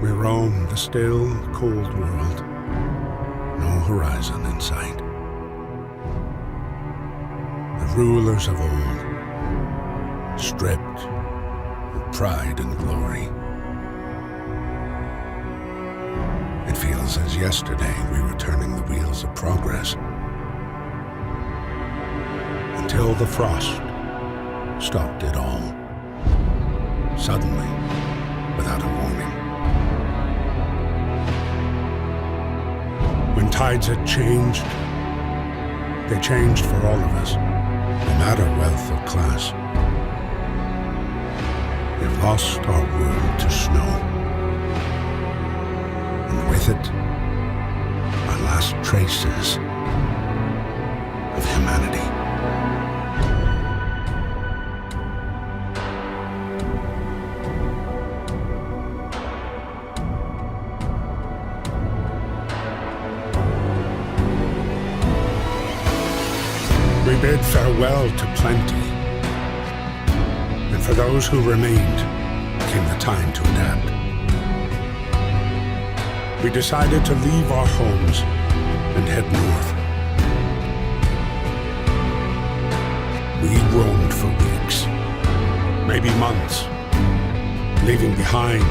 We roam the still, cold world. No horizon in sight. The rulers of old, stripped of pride and glory. It feels as yesterday we were turning the wheels of progress. Until the frost stopped it all. Suddenly, without a warning. When tides had changed, they changed for all of us, no matter wealth or class. We've lost our world to snow, and with it, our last traces of humanity. We bid farewell to plenty, and for those who remained came the time to adapt. We decided to leave our homes and head north. We roamed for weeks, maybe months, leaving behind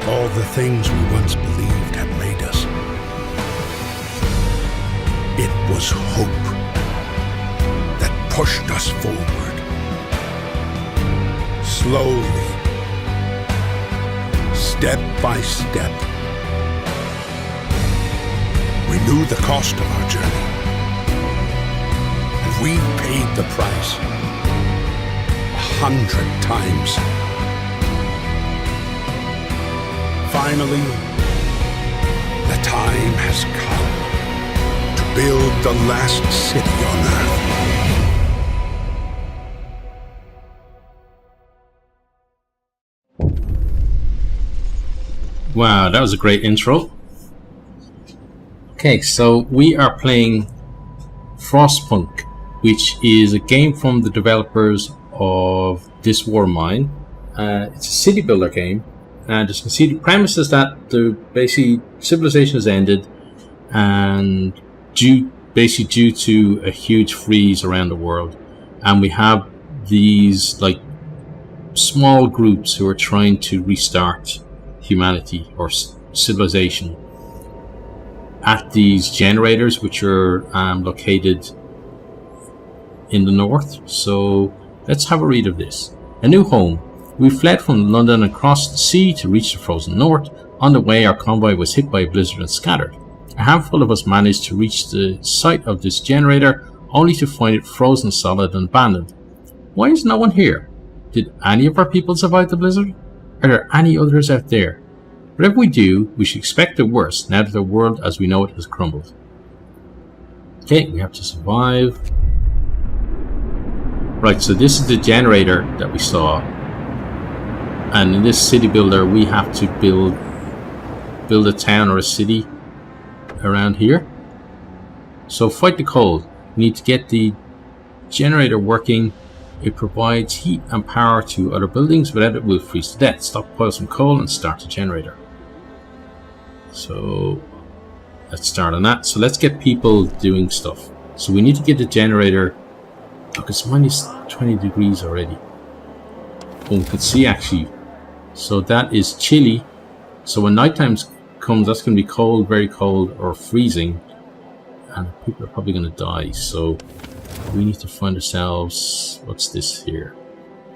all the things we once believed had made us. It was hope pushed us forward, slowly, step by step. We knew the cost of our journey, and we paid the price 100 times. Finally, the time has come to build the last city on Earth. Wow, that was a great intro. Okay, so we are playing Frostpunk, which is a game from the developers of This War of Mine. It's a city builder game, and as you can see, the premise is that basically civilization has ended, and due to a huge freeze around the world, and we have these like small groups who are trying to restart humanity or civilization at these generators, which are located in the north. So let's have a read of this. A new home. We fled from London and crossed the sea to reach the frozen north. On the way, our convoy was hit by a blizzard and scattered. A handful of us managed to reach the site of this generator, only to find it frozen solid and abandoned. Why is no one here? Did any of our people survive the blizzard? Are there any others out there? Whatever we do, we should expect the worst now that the world as we know it has crumbled. Okay, we have to survive. Right, so this is the generator that we saw. And in this city builder, we have to build a town or a city around here. So fight the cold. We need to get the generator working. It provides heat and power to other buildings. Without it, we'll freeze to death. Stockpile some coal and start the generator. So let's start on that. So let's get people doing stuff. So we need to get the generator. Look, it's minus 20 degrees already. Oh, we can see actually. So that is chilly. So when nighttime comes, that's going to be cold, very cold, or freezing. And people are probably going to die. So we need to find ourselves, what's this here?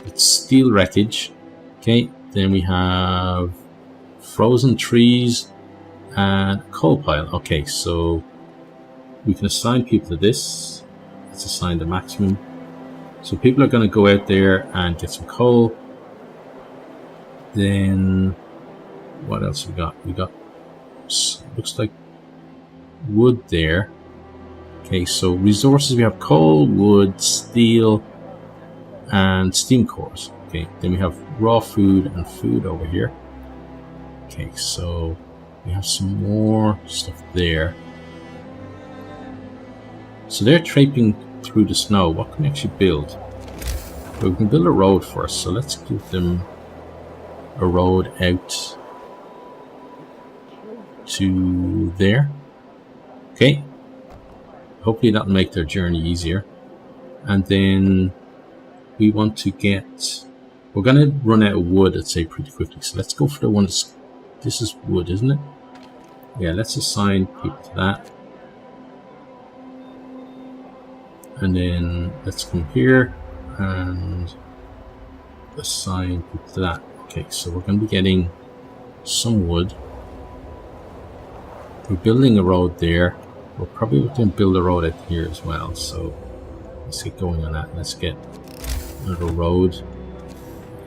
It's steel wreckage. Okay, then we have frozen trees and coal pile. Okay, so we can assign people to this. Let's assign the maximum. So people are going to go out there and get some coal. Then what else we got? We got, looks like wood there. Okay, so resources, we have coal, wood, steel, and steam cores. Okay, then we have raw food and food over here. Okay, so we have some more stuff there. So they're traipsing through the snow. What can we actually build? Well, we can build a road first, so let's give them a road out to there. Okay. Hopefully that'll make their journey easier. And then we want to get... We're going to run out of wood, I'd say, pretty quickly. So let's go for the one that's... This is wood, isn't it? Yeah, let's assign people to that. And then let's come here and assign people to that. Okay, so we're going to be getting some wood. We're building a road there. We're probably going to build a road out here as well. So let's get going on that. Let's get another road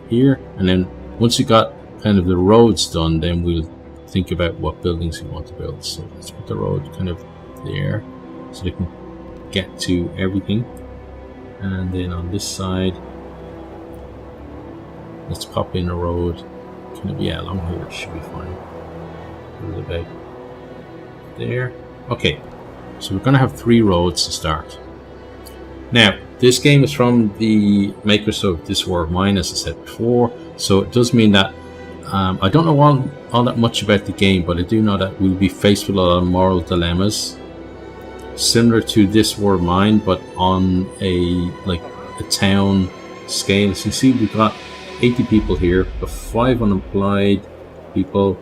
here. And then once we got kind of the roads done, then we'll think about what buildings we want to build. So let's put the road kind of there so they can get to everything. And then on this side, let's pop in a road. Kind of, yeah, along here should be fine. Put it about there. Okay, so we're going to have 3 roads to start. Now, this game is from the makers of This War of Mine, as I said before. So it does mean that I don't know all that much about the game, but I do know that we'll be faced with a lot of moral dilemmas, similar to This War of Mine, but on a town scale. As you see, we've got 80 people here, but 5 unemployed people.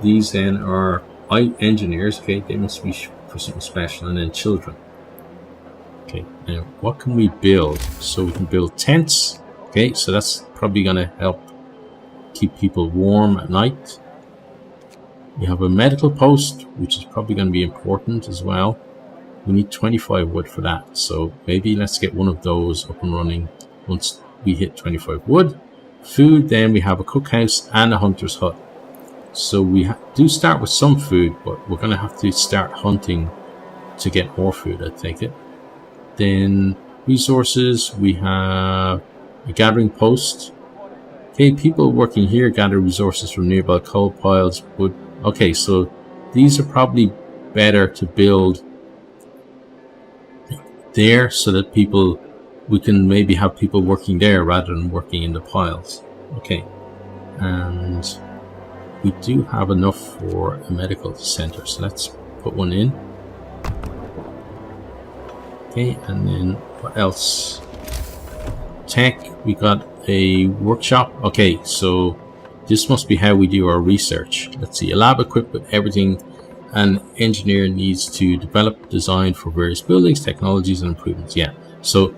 These then are engineers. Okay, they must be for something special, and then children. Okay, now what can we build? So we can build tents. Okay, so that's probably going to help keep people warm at night. We have a medical post, which is probably going to be important as well. We need 25 wood for that, so maybe let's get one of those up and running once we hit 25 wood. Food, then we have a cookhouse and a hunter's hut. So we do start with some food, but we're going to have to start hunting to get more food, I take it. Then resources, we have a gathering post. Okay, people working here gather resources from nearby coal piles, wood. Okay, so these are probably better to build there so that we can maybe have people working there rather than working in the piles. Okay, and we do have enough for a medical center, so let's put one in. Okay, and then what else? Tech, we got a workshop. Okay, so this must be how we do our research. Let's see, a lab equipped with everything an engineer needs to develop design for various buildings, technologies, and improvements. Yeah, so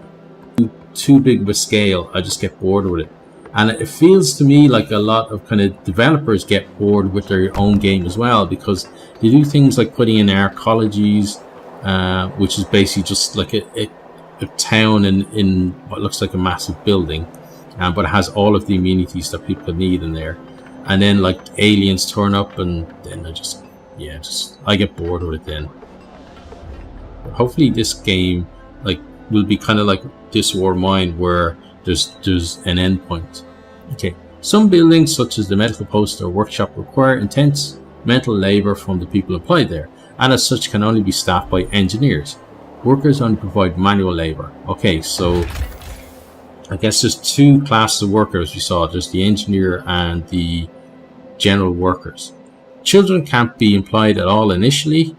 too big of a scale, I just get bored with it. And it feels to me like a lot of kind of developers get bored with their own game as well, because they do things like putting in arcologies, which is basically just like a town in what looks like a massive building, but it has all of the amenities that people need in there. And then like aliens turn up, and then I get bored with it then. But hopefully this game will be kind of like This War of Mine, where there's an end point. Okay, some buildings such as the medical post or workshop require intense mental labor from the people employed there, and as such can only be staffed by engineers. Workers only provide manual labor. Okay, so I guess there's 2 classes of workers we saw. There's the engineer and the general workers. Children can't be employed at all initially.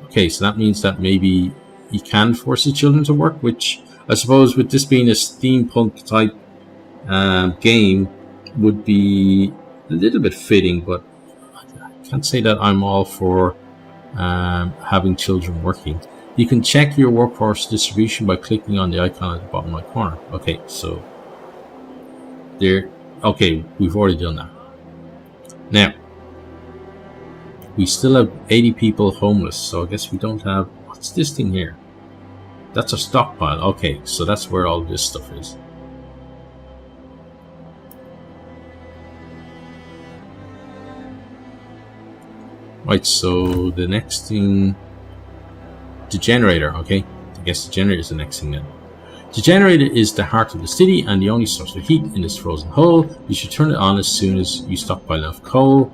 Okay, so that means that maybe you can force the children to work, which I suppose with this being a steampunk type game would be a little bit fitting, but I can't say that I'm all for having children working. You can check your workforce distribution by clicking on the icon at the bottom right corner. Okay, so there. Okay, we've already done that. Now, we still have 80 people homeless, so I guess we don't have... What's this thing here? That's a stockpile. Okay, so that's where all this stuff is. Right, so the next thing... The generator, okay? I guess the generator is the next thing then. The generator is the heart of the city and the only source of heat in this frozen hole. You should turn it on as soon as you stockpile enough coal.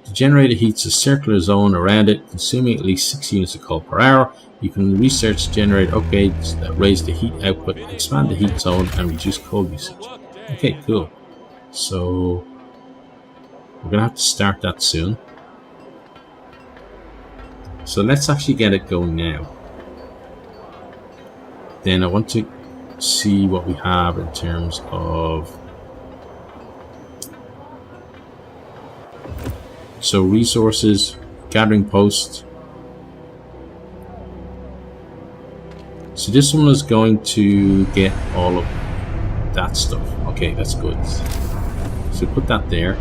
The generator heats a circular zone around it, consuming at least 6 units of coal per hour. You can research generator upgrades that raise the heat output, expand the heat zone, and reduce coal usage. Okay, cool. So we're gonna have to start that soon. So let's actually get it going now. Then I want to see what we have in terms of, so resources, gathering posts. So this one is going to get all of that stuff. Okay, that's good. So put that there.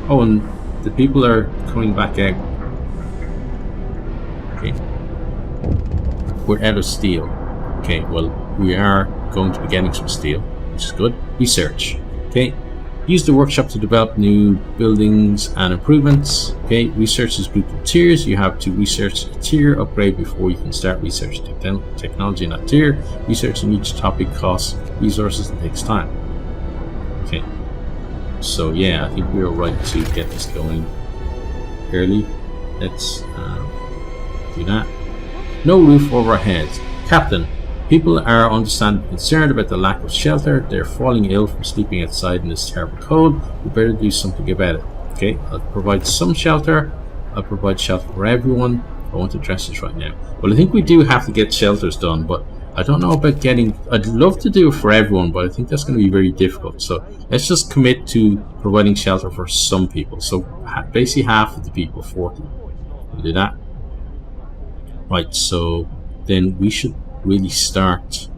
Oh, and the people are coming back out. Okay. We're out of steel. Okay, well, we are going to be getting some steel, which is good. Research. Okay. Use the workshop to develop new buildings and improvements. Okay, research is grouped in tiers. You have to research a tier upgrade before you can start researching technology in that tier. Researching each topic costs resources and takes time. Okay, so yeah, I think we're right to get this going early. Let's do that. No roof over our heads. Captain, people are understandably concerned about the lack of shelter. They're falling ill from sleeping outside in this terrible cold. We better do something about it. Okay, I'll provide some shelter. I'll provide shelter for everyone. I want to address this right now. Well, I think we do have to get shelters done, but I don't know about getting... I'd love to do it for everyone, but I think that's going to be very difficult. So let's just commit to providing shelter for some people. So basically half of the people, 40. We'll do that. Right, so then we should really start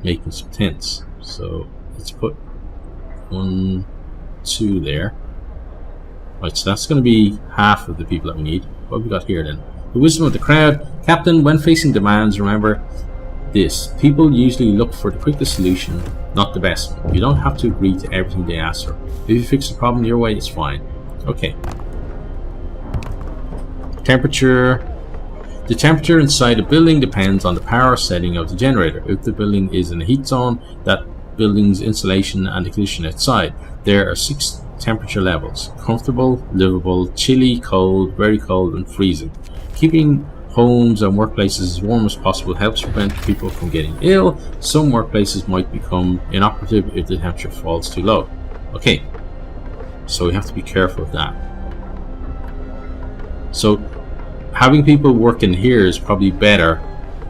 making some tents. So let's put 1, 2 there. Right, so that's going to be half of the people that we need. What have we got here then? The wisdom of the crowd. Captain, when facing demands, remember this. People usually look for the quickest solution, not the best one. You don't have to agree to everything they ask for. If you fix the problem your way, it's fine. Okay. Temperature. The temperature inside a building depends on the power setting of the generator. If the building is in a heat zone, that building's insulation and the condition outside. There are 6 temperature levels: comfortable, livable, chilly, cold, very cold, and freezing. Keeping homes and workplaces as warm as possible helps prevent people from getting ill. Some workplaces might become inoperative if the temperature falls too low. Okay, so we have to be careful of that. So having people working here is probably better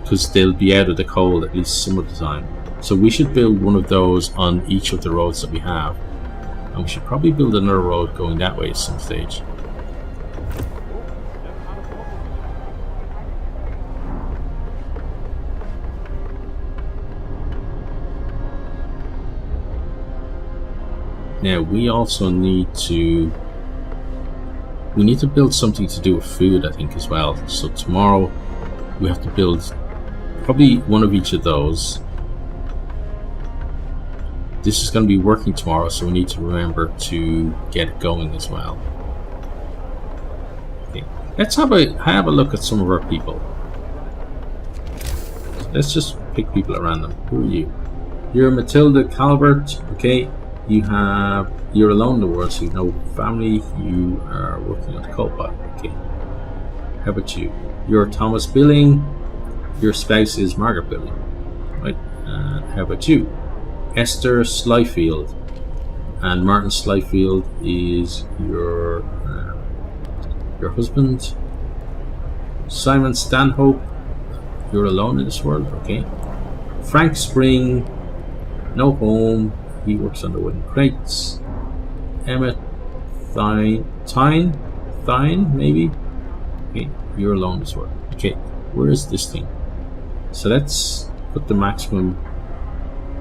because they'll be out of the cold at least some of the time. So we should build one of those on each of the roads that we have. And we should probably build another road going that way at some stage. Now we also need to build something to do with food, I think, as well. So tomorrow we have to build probably one of each of those. This is going to be working tomorrow, so we need to remember to get it going as well. Okay, let's have a look at some of our people. Let's just pick people at random. Who are you? You're Matilda Calvert. Okay, you're alone in the world, so you have no family. You are working on the coal pot. Okay. How about you? You're Thomas Billing. Your spouse is Margaret Billing. Right. And how about you? Esther Slyfield. And Martin Slyfield is your husband. Simon Stanhope. You're alone in this world. Okay. Frank Spring. No home. He works on the wooden crates. Emma Thine, maybe? Okay, you're alone as well. Okay, where is this thing? So let's put the maximum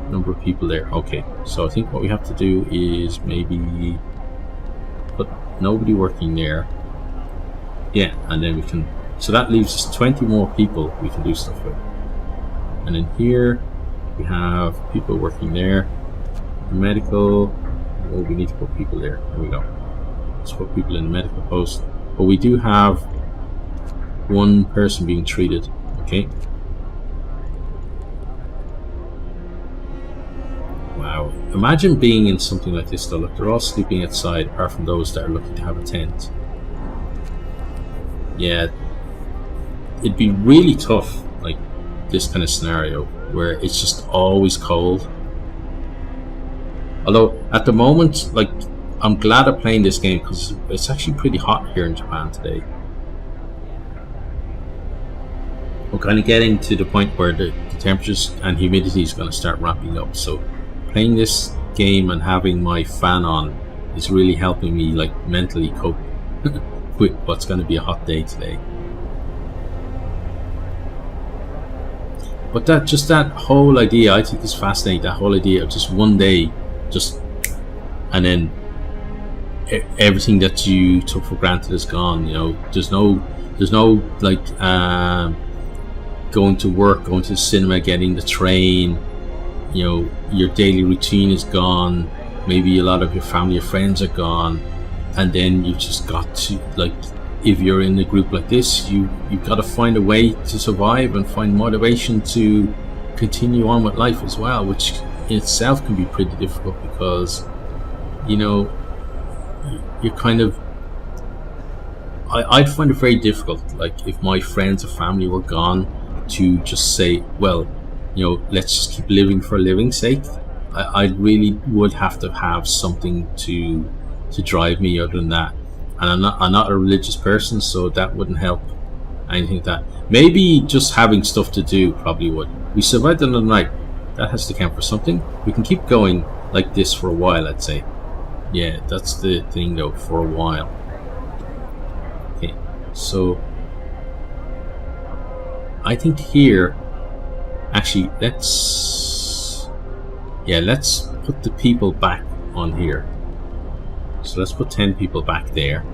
number of people there. Okay, so I think what we have to do is maybe put nobody working there. Yeah, and then we can... So that leaves us 20 more people we can do stuff with. And in here, we have people working there. Medical, oh, we need to put people there. There we go. Let's put people in the medical post. But we do have one person being treated. Okay. Wow. Imagine being in something like this though. Look, they're all sleeping outside apart from those that are looking to have a tent. Yeah. It'd be really tough, like this kind of scenario where it's just always cold. Although at the moment, like, I'm glad I'm playing this game because it's actually pretty hot here in Japan today. kind of getting to the point where the temperatures and humidity is going to start ramping up. So playing this game and having my fan on is really helping me like mentally cope with what's going to be a hot day today. But that whole idea, I think, is fascinating. That whole idea of just one day, and then everything that you took for granted is gone. You know, there's no like going to work, going to the cinema, getting the train. You know, your daily routine is gone. Maybe a lot of your family or friends are gone, and then you've just got to, like, if you're in a group like this, you've got to find a way to survive and find motivation to continue on with life as well, which in itself can be pretty difficult because, you know, you're kind of, I'd find it very difficult, like if my friends or family were gone, to just say, well, you know, let's just keep living for living's sake. I really would have to have something to drive me other than that. And I'm not a religious person, so that wouldn't help anything like that. Maybe just having stuff to do probably would. We survived another night. That has to count for something. We can keep going like this for a while, I'd say. Yeah, that's the thing though, for a while. Okay, so I think here, actually, let's put the people back on here. So let's put 10 people back there.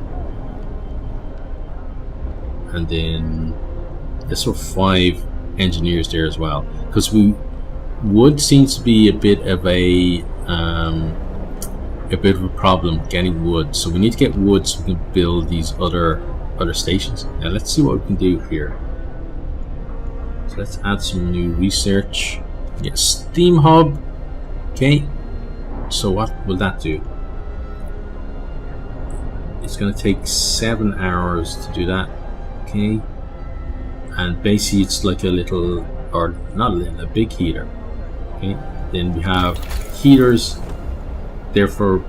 And then let's put 5 engineers there as well. Because wood seems to be a bit of a problem getting wood. So we need to get wood so we can build these other stations. Now let's see what we can do here. So let's add some new research. Yes, Steam Hub. Okay. So what will that do? It's going to take 7 hours to do that. Okay. And basically it's like a little, or not a little, a big heater. Okay. Then we have heaters. Therefore,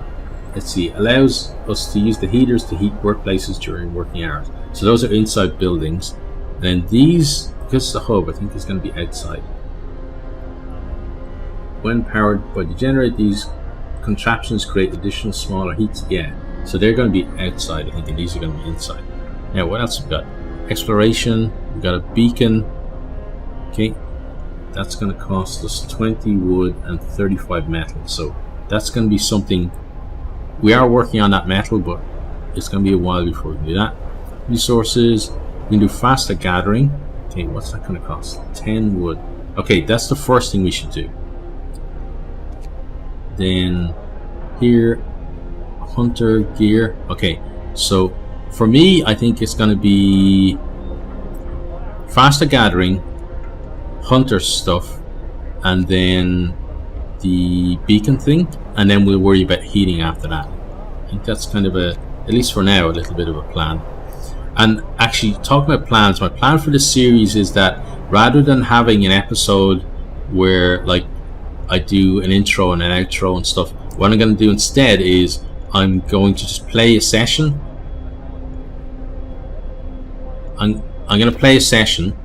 let's see, allows us to use the heaters to heat workplaces during working hours. So those are inside buildings. And then these, because it's a hub, I think it's going to be outside. When powered by the generator, these contraptions create additional smaller heats. Yeah, so they're going to be outside, I think, and these are going to be inside. Now, what else we got? Exploration. We got a beacon. Okay, that's going to cost us 20 wood and 35 metal. So that's going to be something. We are working on that metal, but it's going to be a while before we can do that. Resources. We can do faster gathering. Okay, what's that going to cost? 10 wood. Okay, that's the first thing we should do. Then here, hunter gear. Okay, so for me, I think it's going to be faster gathering, hunter stuff, and then the beacon thing, and then we'll worry about heating after that. I think that's kind of at least for now, a little bit of a plan. And actually, talking about plans, my plan for this series is that rather than having an episode where, like, I do an intro and an outro and stuff, what I'm going to do instead is I'm going to just play a session. I'm going to play a session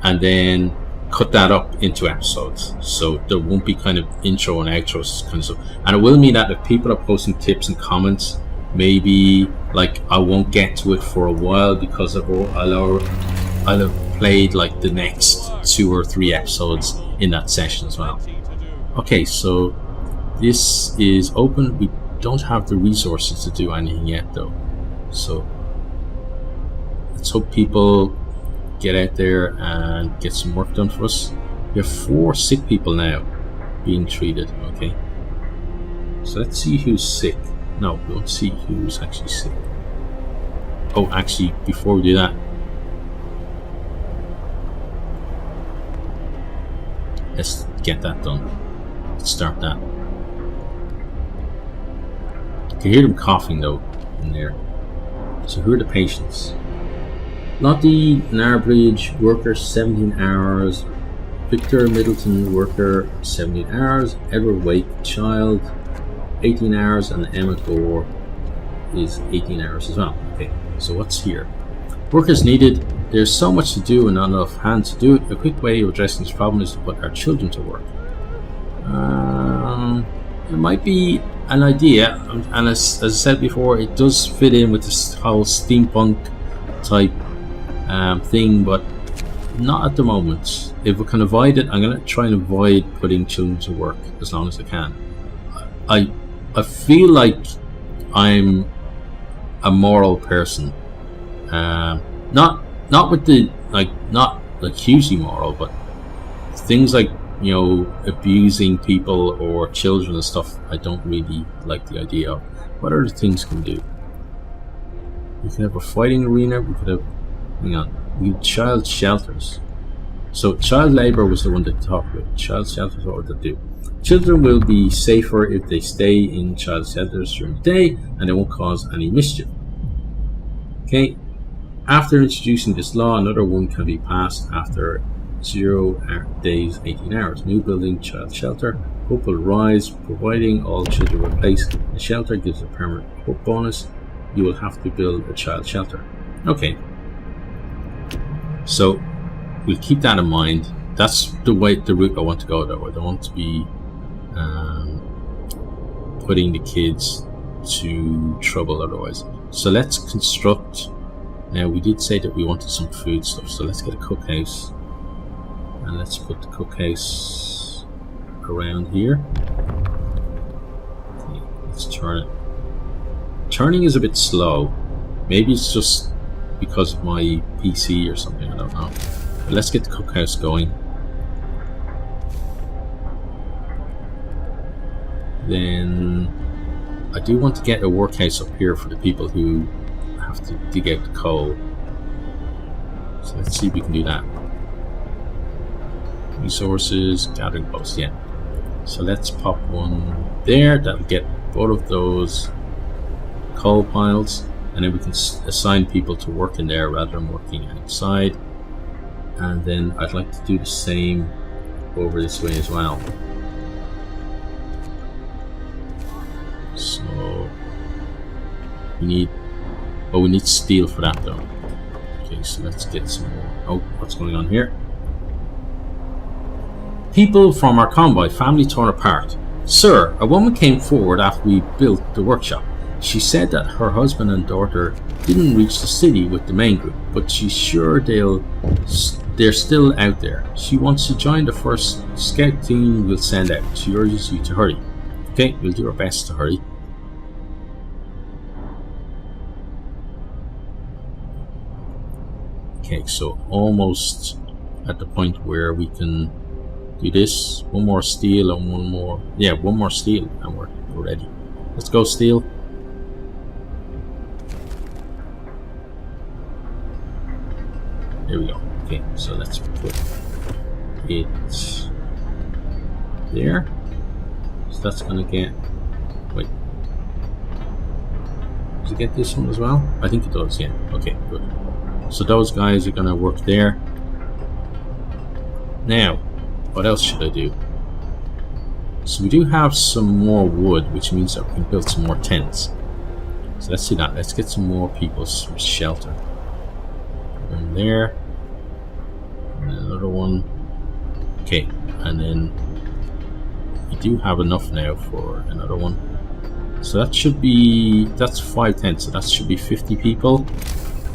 and then cut that up into episodes, so there won't be kind of intro and outros kind of stuff. And it will mean that if people are posting tips and comments, maybe like I won't get to it for a while because I'll have played like the next 2 or 3 episodes in that session as well. Okay, so this is open. We don't have the resources to do anything yet though, so let's hope people get out there and get some work done for us. We have 4 sick people now being treated. Okay, so let's see who's sick. No, we don't see who's actually sick. Oh, actually, before we do that, let's get that done. Let's start that. You can hear them coughing though in there. So who are the patients? Lottie Narbridge, worker 17 hours. Victor Middleton, worker 17 hours. Edward Wake, child 18 hours, and Emma Gore is 18 hours as well. Okay, so what's here? Workers needed. There's so much to do and not enough hands to do it. A quick way of addressing this problem is to put our children to work. It might be an idea, and as I said before, it does fit in with this whole steampunk type thing, but not at the moment. If we can avoid it, I'm going to try and avoid putting children to work as long as I can. I feel like I'm a moral person, not with the not like hugely moral, but things like, you know, abusing people or children and stuff, I don't really like the idea of. What other things can we do? We could have a fighting arena. We could have, hang on, we have child shelters. So child labour was the one that talked about. Child shelters, what would that do? Children will be safer if they stay in child shelters during the day, and they won't cause any mischief. Okay. After introducing this law, another one can be passed after 0 days, 18 hours. New building, child shelter. Hope will rise, providing all children were placed in the shelter gives a permanent hope bonus. You will have to build a child shelter. Okay. So we'll keep that in mind. That's the route I want to go, though. I don't want to be putting the kids to trouble otherwise. So let's construct. Now, we did say that we wanted some food stuff, so let's get a cookhouse. And let's put the cookhouse around here. Okay, let's turn it. Turning is a bit slow. Maybe it's just because of my PC or something, I don't know. But let's get the cookhouse going. Then I do want to get a workhouse up here for the people who have to dig out the coal. So let's see if we can do that. Resources, gathering post, yeah. So let's pop one there. That'll get both of those coal piles, and then we can assign people to work in there rather than working outside. And then I'd like to do the same over this way as well. So we need steel for that though. Okay, so let's get some more. Oh, what's going on here? People from our convoy, family torn apart. Sir, a woman came forward after we built the workshop. She said that her husband and daughter didn't reach the city with the main group, but she's sure they're still out there. She wants to join the first scout team we'll send out. She urges you to hurry. Okay, we'll do our best to hurry. Okay, so almost at the point where we can do this. One more steel and one more. Yeah, one more steel and we're ready. Let's go steel. There we go. Okay, so let's put it there. So that's gonna get. Wait. Does it get this one as well? I think it does, yeah. Okay, good. So those guys are gonna work there. Now, what else should I do? So we do have some more wood, which means that we can build some more tents. So let's do that. Let's get some more people's shelter. And there. And another one. Okay, and then we do have enough now for another one. So that should be, that's 5 tents, so that should be 50 people.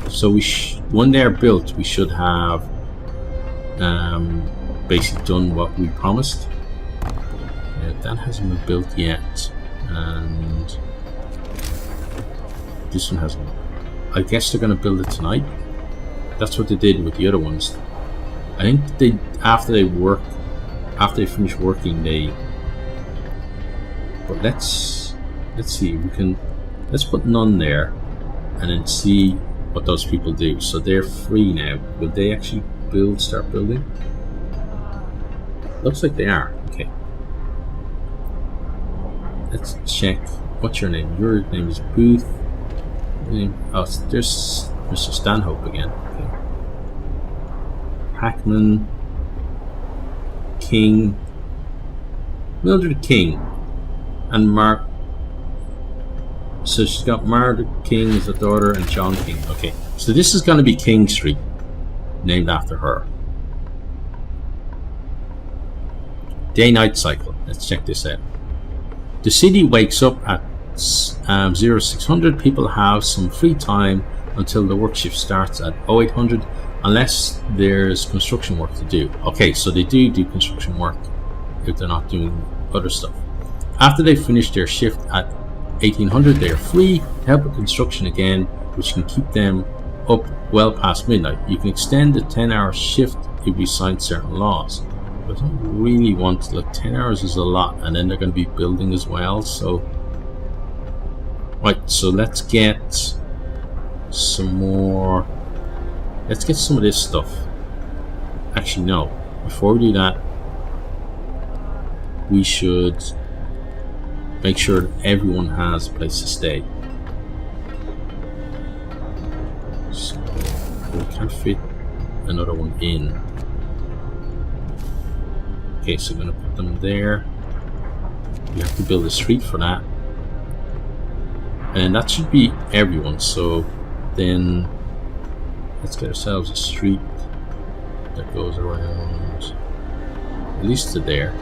So when they're built, we should have basically done what we promised. That hasn't been built yet, and this one hasn't. I guess they're going to build it tonight. That's what they did with the other ones. I think after they finish working, they. But let's see. Let's put none there, and then see what those people do. So they're free now. Will they actually start building? Looks like they are. Okay. Let's check. What's your name? Your name is Booth. Oh, there's Mr. Stanhope again. Okay. Hackman. King. Mildred King. And Mark. So she's got Margaret King as a daughter and John King. Okay. So this is going to be King Street. named after her. Day-night cycle. Let's check this out. The city wakes up at 0600. People have some free time until the work shift starts at 0800, unless there's construction work to do. Okay, so they do construction work if they're not doing other stuff. After they finish their shift at 1800, they are free to help with construction again, which can keep them up well past midnight. You can extend the 10-hour shift if we sign certain laws. But I don't really want, like, 10 hours is a lot, and then they're going to be building as well. So right, so let's get some more. Let's get some of this stuff. Actually, no, before we do that, we should make sure that everyone has a place to stay. So we can't fit another one in. Okay, so we're going to put them there. We have to build a street for that. And that should be everyone. So then let's get ourselves a street that goes around at least to there.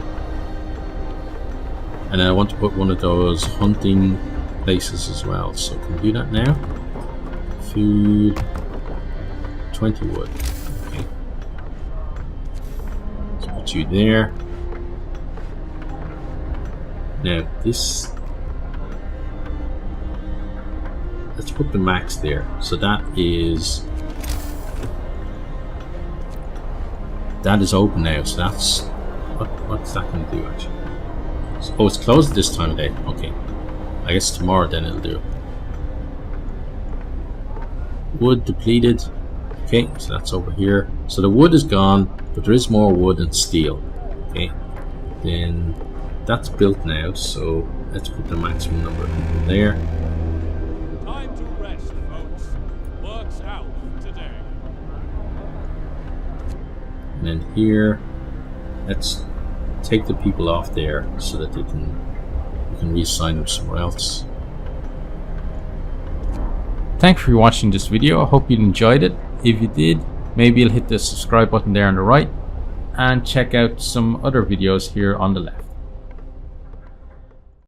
And I want to put one of those hunting places as well. So can we do that now? Food, 20 wood. Okay. Let's put you there. Now this, let's put the max there. So that is open now. So that's what's that going to do actually? Oh, it's closed this time of day. Okay, I guess tomorrow then it'll do. Wood depleted. Okay, so that's over here. So the wood is gone, but there is more wood and steel. Okay, then that's built now. So let's put the maximum number of people there. Time to rest, folks. Work's out today. And then here, let's take the people off there so that we can reassign them somewhere else. Thanks for watching this video. I hope you enjoyed it. If you did, maybe you'll hit the subscribe button there on the right and check out some other videos here on the left.